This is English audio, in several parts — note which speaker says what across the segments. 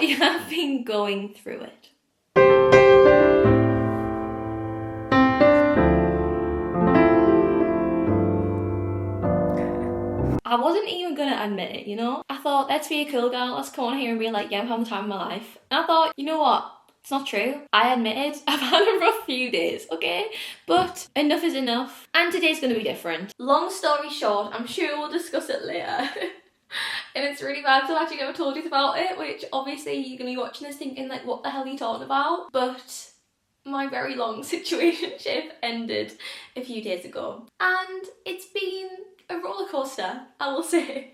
Speaker 1: I have been going through it. I wasn't even gonna admit it, you know? I thought, let's be a cool girl, let's come on here and be like, yeah, I'm having the time of my life. And I thought, you know what? It's not true. I admitted I've had a rough few days, okay? But enough is enough. And today's gonna be different. Long story short, I'm sure we'll discuss it later. And it's really bad because I've actually never told you about it, which obviously you're gonna be watching this thinking like, what the hell are you talking about? But my very long situationship ended a few days ago. And it's been a roller coaster, I will say.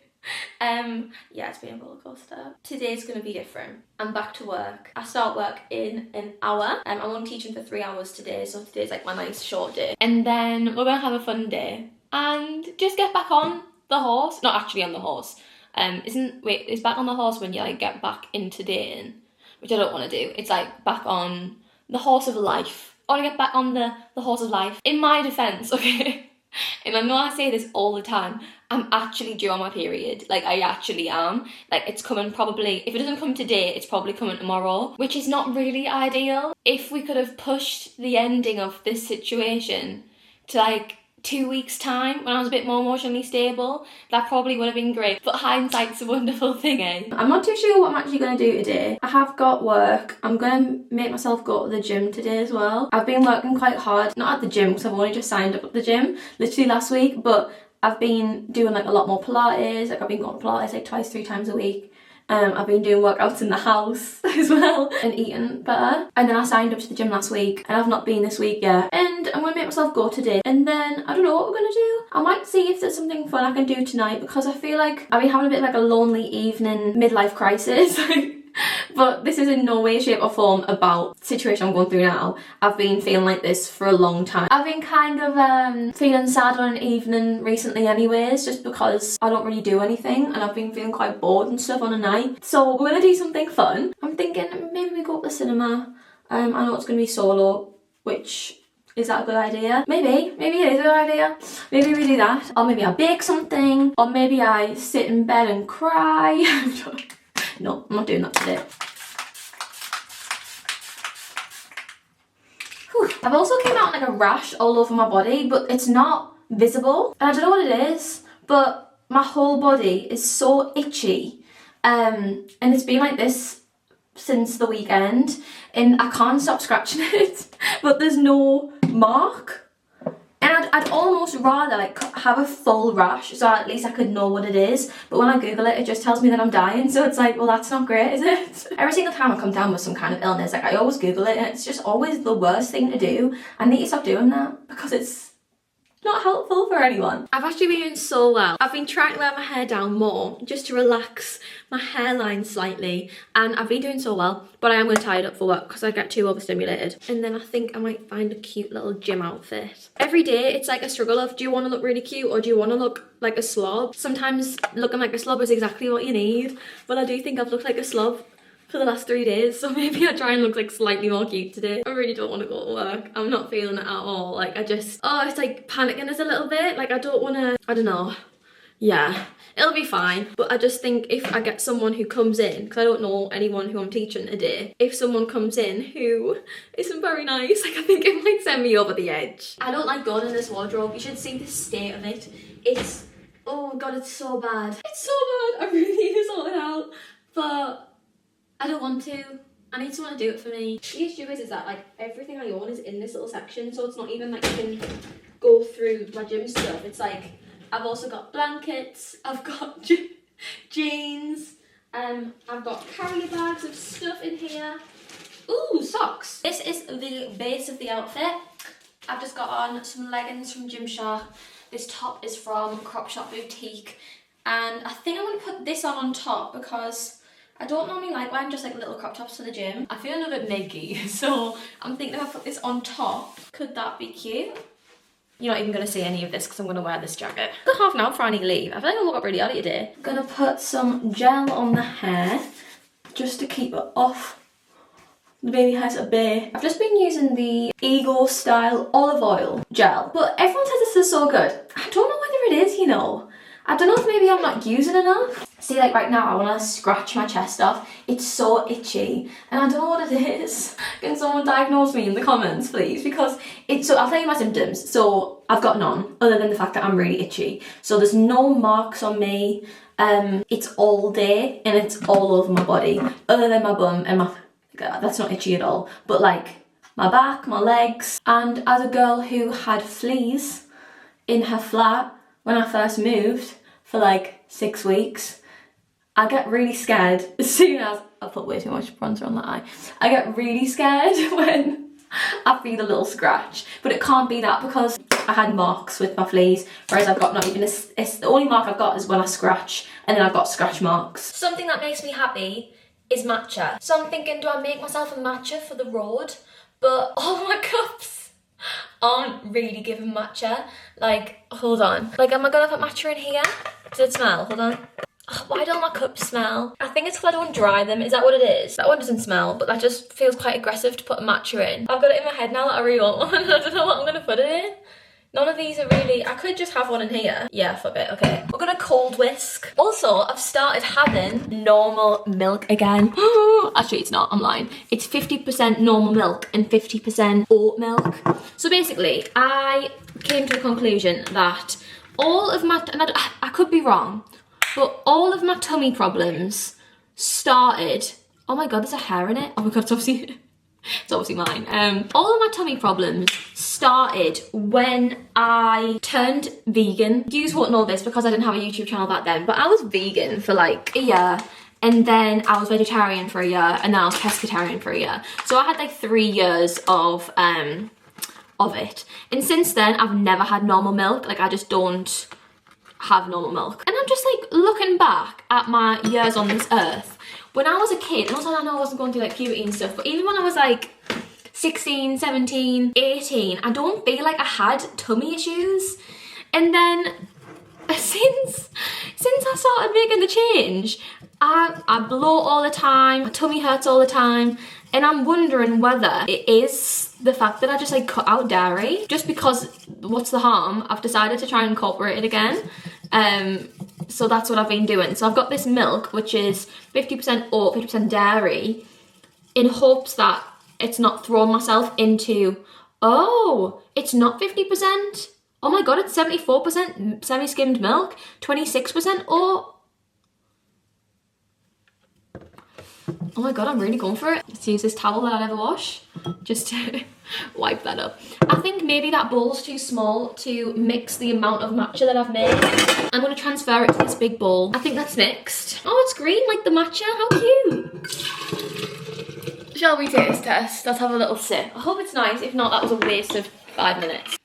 Speaker 1: Yeah, it's been a roller coaster. Today's gonna be different. I'm back to work. I start work in an hour. I'm only teaching for 3 hours today, so today's like my nice short day. And then we're gonna have a fun day and just get back on the horse. Not actually on the horse. It's back on the horse when you like get back into dating, which I don't want to do. It's like back on the horse of life. I want to get back on the horse of life. In my defense, okay? And I know I say this all the time, I'm actually due on my period. Like, I actually am. Like, it's coming probably, if it doesn't come today, it's probably coming tomorrow, which is not really ideal. If we could have pushed the ending of this situation to like 2 weeks time when I was a bit more emotionally stable, that probably would have been great. But hindsight's a wonderful thing, eh? I'm not too sure what I'm actually going to do today. I have got work. I'm going to make myself go to the gym today as well. I've been working quite hard, not at the gym because I've only just signed up at the gym literally last week, but I've been doing like a lot more Pilates. Like, I've been going to Pilates like 2-3 times a week. I've been doing workouts in the house as well and eating better. And then I signed up to the gym last week and I've not been this week yet. And I'm going to make myself go today. And then I don't know what we're going to do. I might see if there's something fun I can do tonight because I feel like I've been having a bit like a lonely evening midlife crisis. But this is in no way, shape or form about the situation I'm going through now. I've been feeling like this for a long time. I've been kind of feeling sad on an evening recently anyways, just because I don't really do anything and I've been feeling quite bored and stuff on a night. So we're going to do something fun. I'm thinking maybe we go to the cinema. I know it's going to be solo, which... is that a good idea? Maybe it is a good idea. Maybe we do that. Or maybe I bake something. Or maybe I sit in bed and cry. No, I'm not doing that today. Whew. I've also came out like a rash all over my body, but it's not visible. And I don't know what it is, but my whole body is so itchy. And it's been like this since the weekend. And I can't stop scratching it, but there's no mark. And I'd almost rather like have a full rash so at least I could know what it is, but when I Google it, it just tells me that I'm dying, so it's like, well, that's not great, is it? Every single time I come down with some kind of illness, like I always Google it and it's just always the worst thing to do. I need to stop doing that because it's not helpful for anyone. I've actually been doing so well. I've been trying to wear my hair down more just to relax my hairline slightly, and I've been doing so well, but I am going to tie it up for work because I get too overstimulated. And then I think I might find a cute little gym outfit. Every day it's like a struggle of, do you want to look really cute or do you want to look like a slob? Sometimes looking like a slob is exactly what you need, but I do think I've looked like a slob for the last 3 days, so maybe I try and look like slightly more cute today. I really don't want to go to work. I'm not feeling it at all. Like, it's like panicking us a little bit. Like, I don't want to, I don't know. Yeah, it'll be fine. But I just think if I get someone who comes in, because I don't know anyone who I'm teaching today, if someone comes in who isn't very nice, like I think it might send me over the edge. I don't like going in this wardrobe. You should see the state of it. It's, oh God, it's so bad. It's so bad. I really need to sort it out. But I don't want to. I need someone to do it for me. The issue is that like everything I own is in this little section, so it's not even like you can go through my gym stuff. It's like I've also got blankets, I've got jeans, I've got carrier bags of stuff in here. Ooh, socks. This is the base of the outfit. I've just got on some leggings from Gymshark. This top is from Crop Shop Boutique, and I think I'm gonna put this on top because I don't normally like wearing just like little crop tops to the gym. I feel a little bit naked, so I'm thinking if I put this on top, could that be cute? You're not even going to see any of this because I'm going to wear this jacket. I've got half an hour before I need to leave. I feel like I woke up really early today. I'm going to put some gel on the hair just to keep it off the baby hairs at bay. I've just been using the Ego Style olive oil gel, but everyone says this is so good. I don't know whether it is, you know. I don't know if maybe I'm not using enough. See, like right now, I want to scratch my chest off. It's so itchy, and I don't know what it is. Can someone diagnose me in the comments, please? Because so I'll tell you my symptoms. So I've got none, other than the fact that I'm really itchy. So there's no marks on me. It's all day, and it's all over my body, other than my bum and my, that's not itchy at all, but like my back, my legs. And as a girl who had fleas in her flat when I first moved for like 6 weeks, I get really scared as soon as I put way too much bronzer on that eye. I get really scared when I feel a little scratch, but it can't be that because I had marks with my fleas, whereas I've got not even the only mark I've got is when I scratch, and then I've got scratch marks. Something that makes me happy is matcha. So I'm thinking, do I make myself a matcha for the road? But all my cups aren't really giving matcha. Like, hold on. Like, am I gonna put matcha in here? Does it smell? Hold on. Oh, why don't my cups smell? I think it's because I don't dry them. Is that what it is? That one doesn't smell, but that just feels quite aggressive to put a matcha in. I've got it in my head now that I really want one. I don't know what I'm gonna put it in. None of these are really, I could just have one in here. Yeah, fuck it, okay. We're gonna cold whisk. Also, I've started having normal milk again. Actually, it's not, I'm lying. It's 50% normal milk and 50% oat milk. So basically, I came to the conclusion that all of my, and I could be wrong, but all of my tummy problems started, oh my God, there's a hair in it. Oh my God, it's obviously mine. All of my tummy problems started when I turned vegan. You won't know this because I didn't have a YouTube channel back then, but I was vegan for like a year, and then I was vegetarian for a year, and then I was pescatarian for a year. So I had like 3 years of it. And since then, I've never had normal milk. Like, I just don't have normal milk. And I'm just like looking back at my years on this earth. When I was a kid, and also I know I wasn't going through like puberty and stuff, but even when I was like 16, 17, 18, I don't feel like I had tummy issues. And then since I started making the change, I bloat all the time, my tummy hurts all the time, and I'm wondering whether it is the fact that I just like cut out dairy, just because what's the harm? I've decided to try and incorporate it again. So that's what I've been doing. So I've got this milk, which is 50% oat, 50% dairy, in hopes that it's not throwing myself into, oh, it's not 50%. Oh my God, it's 74% semi-skimmed milk, 26% oat. Oh my God, I'm really going for it. Let's use this towel that I never wash just to wipe that up. I think maybe that bowl's too small to mix the amount of matcha that I've made. I'm gonna transfer it to this big bowl. I think that's mixed. Oh, it's green like the matcha, how cute. Shall we taste test? Let's have a little sip. I hope it's nice. If not, that was a waste of 5 minutes.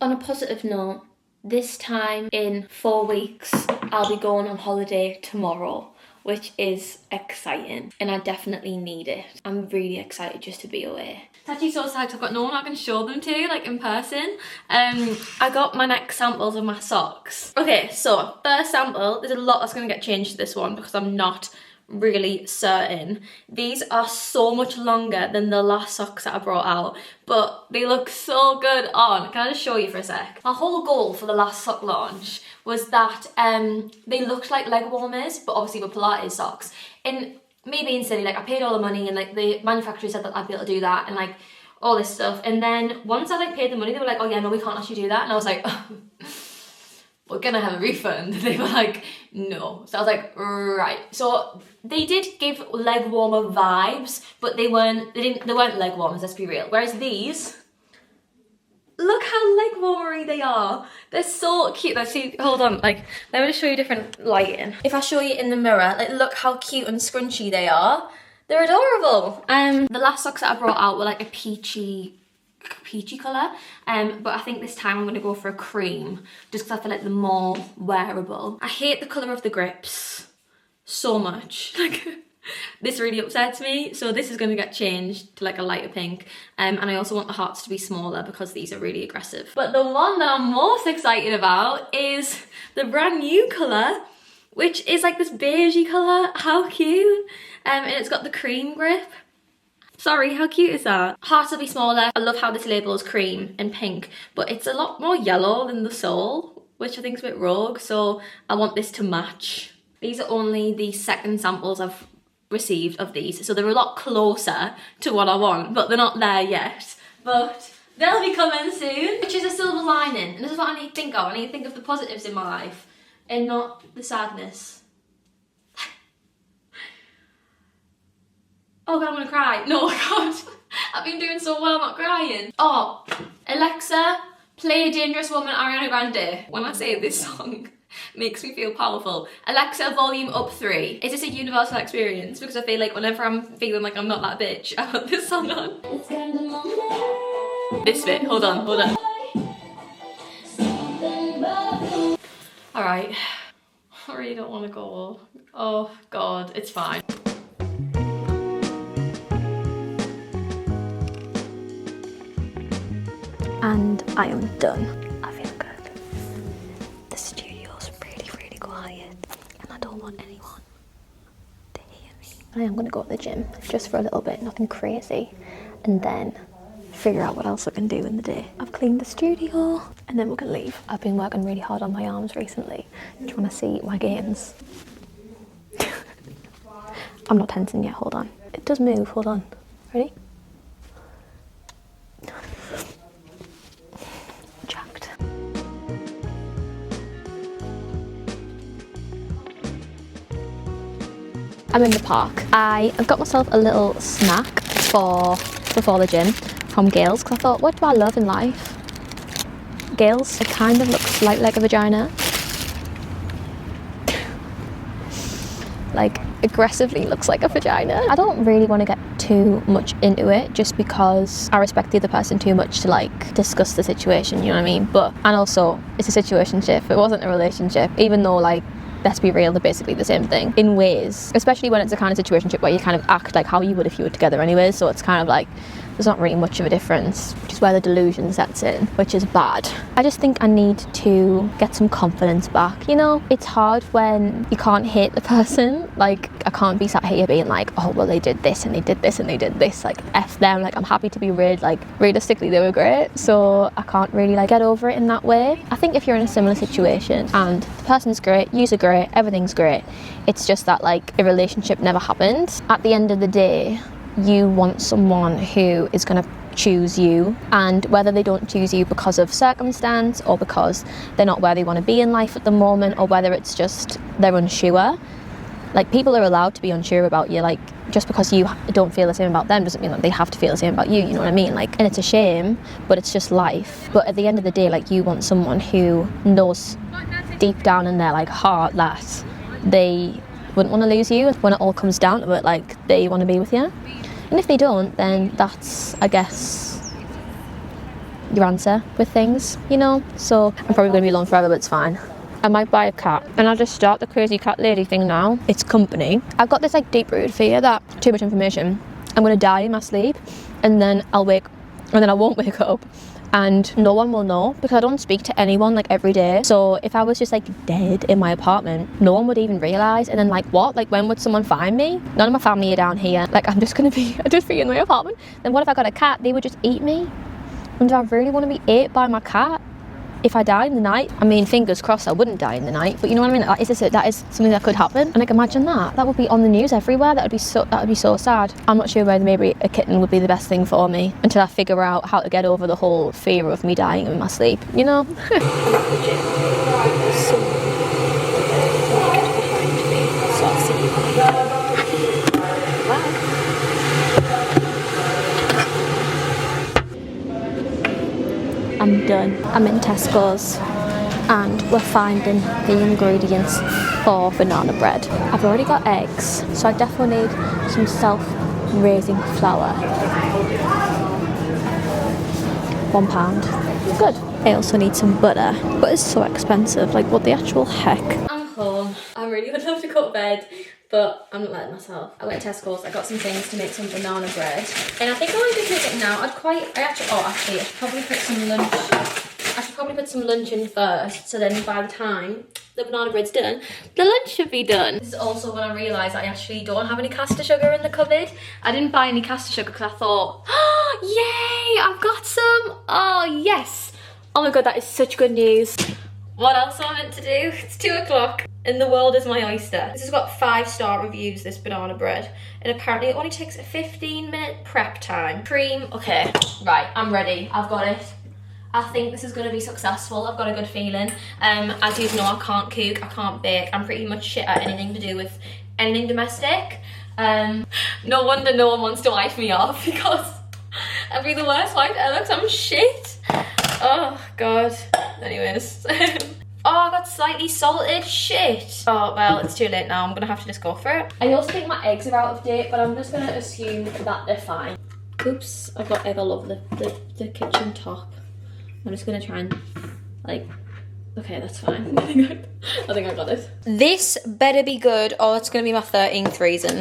Speaker 1: On a positive note, this time in 4 weeks, I'll be going on holiday tomorrow, which is exciting, and I definitely need it. I'm really excited just to be away. It's actually so sad I've got no one I can show them to, like in person. I got my next samples of my socks. Okay, so first sample, there's a lot that's gonna get changed to this one because I'm not really certain. These are so much longer than the last socks that I brought out, but they look so good on. Can I just show you for a sec? My whole goal for the last sock launch was that they looked like leg warmers, but obviously with Pilates socks. And me being silly, like I paid all the money, and like the manufacturer said that I'd be able to do that, and like all this stuff. And then once I like paid the money, they were like, oh yeah, no, we can't actually do that. And I was like, we're gonna have a refund. They were like, no. So I was like, right. So they did give leg warmer vibes, but they weren't leg warmers, let's be real. Whereas these, look how leg warmery they are. They're so cute. Let's see, hold on, like, let me just show you different lighting. If I show you in the mirror, like, look how cute and scrunchy they are. They're adorable. The last socks that I brought out were like a peachy colour, but I think this time I'm going to go for a cream, just because I feel like they're more wearable. I hate the colour of the grips so much. Like, this really upsets me, so this is going to get changed to like a lighter pink, and I also want the hearts to be smaller because these are really aggressive. But the one that I'm most excited about is the brand new colour, which is like this beigey colour. How cute. And it's got the cream grip. Sorry, how cute is that? Hearts will be smaller. I love how this label is cream and pink, but it's a lot more yellow than the sole, which I think is a bit rogue, so I want this to match. These are only the second samples I've received of these, so they're a lot closer to what I want, but they're not there yet. But they'll be coming soon, which is a silver lining, and this is what I need to think of. I need to think of the positives in my life and not the sadness. Oh god, I'm gonna cry. No, god. I've been doing so well, I'm not crying. Oh, Alexa, play Dangerous Woman, Ariana Grande. When I say this song, makes me feel powerful. Alexa, volume up 3. Is this a universal experience? Because I feel like whenever I'm feeling like I'm not that bitch, I put this song on. This bit, hold on. Alright, I really don't want to go. Oh god, it's fine.
Speaker 2: And I am done. I feel good. The studio's really quiet and I don't want anyone to hear me. I am going to go to the gym just for a little bit, nothing crazy, and then figure out what else I can do in the day. I've cleaned the studio and then we're going to leave. I've been working really hard on my arms recently. Do you want to see my gains? I'm not tensing yet, hold on. It does move, hold on. Ready? I'm in the park. I've got myself a little snack before the gym from Gales, because I thought, what do I love in life? Gales, it kind of looks like a vagina. Like, aggressively looks like a vagina. I don't really want to get too much into it just because I respect the other person too much to like discuss the situation, you know what I mean? And also, it's a situationship. It wasn't a relationship, even though like, let's be real, they're basically the same thing in ways, especially when it's a kind of situationship where you kind of act like how you would if you were together anyway, so it's kind of like there's not really much of a difference, which is where the delusion sets in, which is bad. I just think I need to get some confidence back, you know? It's hard when you can't hate the person. Like, I can't be sat here being like, oh, well, they did this and they did this and they did this, like, F them. Like, I'm happy to be rid, like, realistically, they were great, so I can't really, like, get over it in that way. I think if you're in a similar situation and the person's great, yous are great, everything's great, it's just that, like, a relationship never happened. At the end of the day, you want someone who is going to choose you, and whether they don't choose you because of circumstance or because they're not where they want to be in life at the moment, or whether it's just they're unsure. Like, people are allowed to be unsure about you. Like, just because you don't feel the same about them doesn't mean that they have to feel the same about you, you know what I mean? Like, and it's a shame, but it's just life. But at the end of the day, like, you want someone who knows deep down in their like heart that they wouldn't want to lose you when it all comes down to it. Like, they want to be with you. And if they don't, then that's, I guess, your answer with things, you know? So I'm probably going to be alone forever, but it's fine. I might buy a cat and I'll just start the crazy cat lady thing now. It's company. I've got this like deep-rooted fear that too much information, I'm going to die in my sleep, and then I won't wake up and no one will know, because I don't speak to anyone like every day. So if I was just like dead in my apartment, no one would even realise. And then like what? Like, when would someone find me? None of my family are down here. Like, I'd just be in my apartment. Then what if I got a cat? They would just eat me. And do I really want to be ate by my cat if I died in the night? I mean, fingers crossed I wouldn't die in the night, but you know what I mean? That is something that could happen. And like, imagine that would be on the news everywhere. That would be so sad. I'm not sure whether maybe a kitten would be the best thing for me until I figure out how to get over the whole fear of me dying in my sleep, you know? I'm done. I'm in Tesco's and we're finding the ingredients for banana bread. I've already got eggs, so I definitely need some self-raising flour. £1. Good. I also need some butter, but it's so expensive. Like, what the actual heck?
Speaker 1: I'm home. I really would love to go to bed, but I'm not letting myself. I went to Tesco's, I got some things to make some banana bread, and I think I want to make it now. I should probably put some lunch in first, so then by the time the banana bread's done, the lunch should be done. This is also when I realised I actually don't have any caster sugar in the cupboard. I didn't buy any caster sugar because I thought, oh, yay, I've got some. Oh, yes. Oh my god, that is such good news. What else am I meant to do? It's 2 o'clock and the world is my oyster. This has got 5-star reviews, this banana bread. And apparently it only takes a 15-minute prep time. Cream, okay, right, I'm ready. I've got it. I think this is going to be successful. I've got a good feeling. As you know, I can't cook, I can't bake. I'm pretty much shit at anything to do with anything domestic. No wonder no one wants to wife me off because I'd be the worst wife ever because I'm shit. Oh, God. Anyways. Oh, I got slightly salted. Shit. Oh, well, it's too late now. I'm going to have to just go for it. I also think my eggs are out of date, but I'm just going to assume that they're fine. Oops, I've got egg all over the kitchen top. I'm just going to try and, like... Okay, that's fine. I think I got it. This better be good or it's going to be my 13th reason.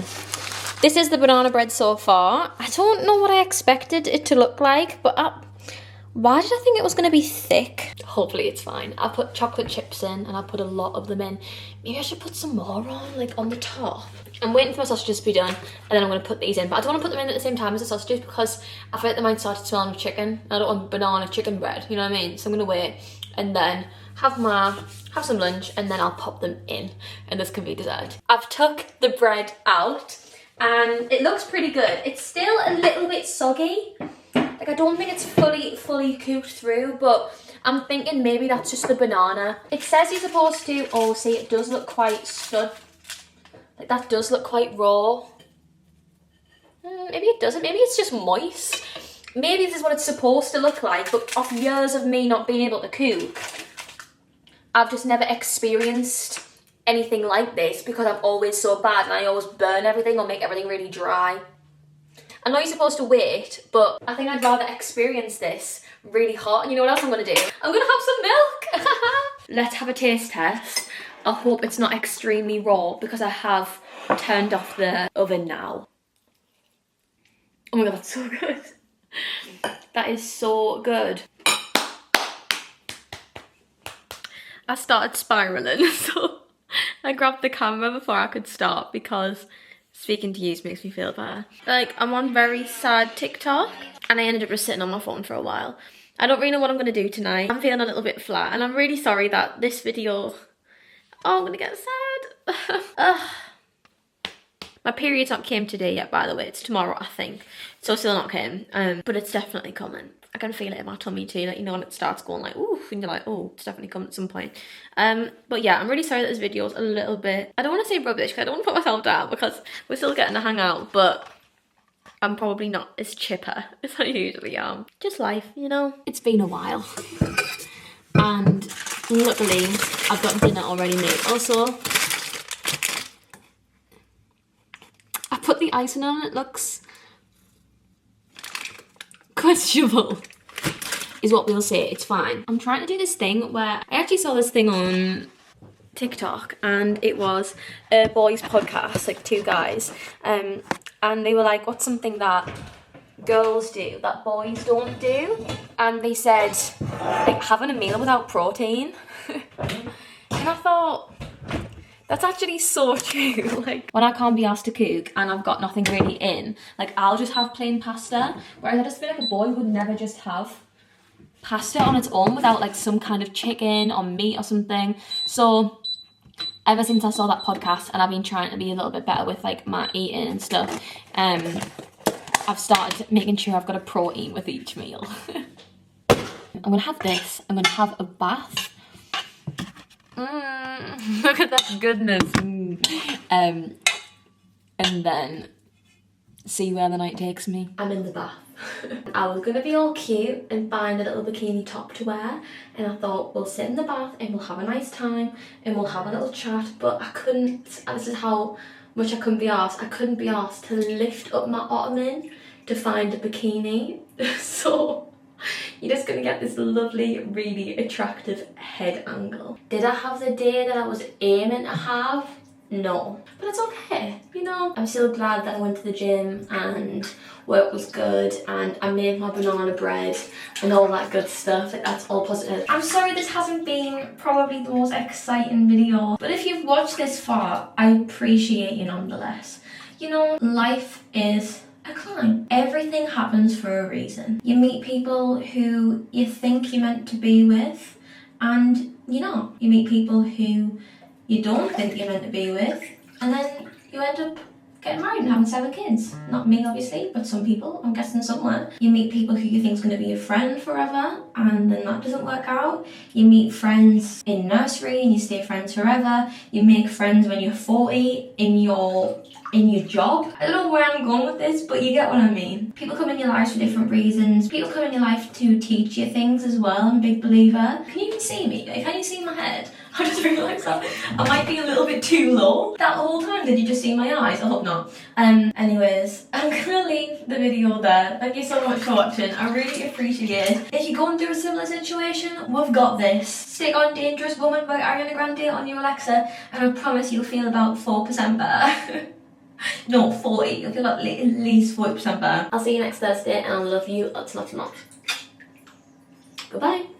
Speaker 1: This is the banana bread so far. I don't know what I expected it to look like, but why did I think it was going to be thick? Hopefully it's fine. I put chocolate chips in and I put a lot of them in. Maybe I should put some more on, like on the top. I'm waiting for my sausages to be done and then I'm going to put these in. But I don't want to put them in at the same time as the sausages because I feel like they might start smelling of chicken. I don't want banana chicken bread, you know what I mean? So I'm going to wait and then have some lunch and then I'll pop them in and this can be dessert. I've took the bread out and it looks pretty good. It's still a little bit soggy. Like I don't think it's fully cooked through, but I'm thinking maybe that's just the banana. It says you're supposed to, oh see it does look quite like that does look quite raw. Maybe it doesn't, maybe it's just moist. Maybe this is what it's supposed to look like, but off years of me not being able to cook, I've just never experienced anything like this because I'm always so bad and I always burn everything or make everything really dry. I know you're supposed to wait, but I think I'd rather experience this really hot. And you know what else I'm gonna do? I'm gonna have some milk. Let's have a taste test. I hope it's not extremely raw because I have turned off the oven now. Oh my God, that's so good. That is so good. I started spiraling, so I grabbed the camera before I could stop because speaking to you makes me feel better. Like, I'm on very sad TikTok and I ended up just sitting on my phone for a while. I don't really know what I'm going to do tonight. I'm feeling a little bit flat and I'm really sorry that this video... Oh, I'm going to get sad. My period's not came today yet, by the way. It's tomorrow, I think. So still not came, but it's definitely coming. I can feel it in my tummy too, like, you know, when it starts going like, ooh, and you're like, oh, it's definitely coming at some point. But yeah, I'm really sorry that this video is a little bit, I don't want to say rubbish, because I don't want to put myself down, because we're still getting to hang out, but I'm probably not as chipper as I usually am. Just life, you know? It's been a while. And luckily, I've got dinner already made. Also, I put the icing on, it looks questionable, is what we'll say. It's fine. I'm trying to do this thing where I actually saw this thing on TikTok and it was a boys podcast, like 2 guys, and they were like, what's something that girls do that boys don't do? And they said, like, having a meal without protein. And I thought, that's actually so true. Like, when I can't be asked to cook and I've got nothing really in, like, I'll just have plain pasta. Whereas I just feel like a boy would never just have pasta on its own without, like, some kind of chicken or meat or something. So, ever since I saw that podcast and I've been trying to be a little bit better with, like, my eating and stuff, I've started making sure I've got a protein with each meal. I'm gonna have this. I'm gonna have a bath. Look at that goodness. And then see where the night takes me. I'm in the bath. I was gonna be all cute and find a little bikini top to wear, and I thought we'll sit in the bath and we'll have a nice time and we'll have a little chat, but I couldn't, and this is how much I couldn't be asked. I couldn't be asked to lift up my ottoman to find a bikini. So you're just gonna get this lovely, really attractive head angle. Did I have the day that I was aiming to have? No, but it's okay, you know. I'm still glad that I went to the gym and work was good and I made my banana bread and all that good stuff. Like, that's all positive. I'm sorry this hasn't been probably the most exciting video, but if you've watched this far, I appreciate you nonetheless. You know, life is a climb. Everything happens for a reason. You meet people who you think you're meant to be with, and you're not. You meet people who you don't think you're meant to be with, and then you end up getting married and having 7 kids. Not me, obviously, but some people, I'm guessing somewhere. You meet people who you think is going to be your friend forever, and then that doesn't work out. You meet friends in nursery and you stay friends forever. You make friends when you're 40 in your job. I don't know where I'm going with this, but you get what I mean. People come in your lives for different reasons. People come in your life to teach you things as well. I'm a big believer. Can you even see me? Can you see my head? I just realised that I might be a little bit too low. That whole time, did you just see my eyes? I hope not. Anyways, I'm gonna leave the video there. Thank you so much for watching. I really appreciate it. If you're going through a similar situation, we've got this. Stick on Dangerous Woman by Ariana Grande on your Alexa, and I promise you'll feel about 4% better. No, 40. You'll feel at least 40% better. I'll see you next Thursday, and I love you lots and lots and lots. Goodbye.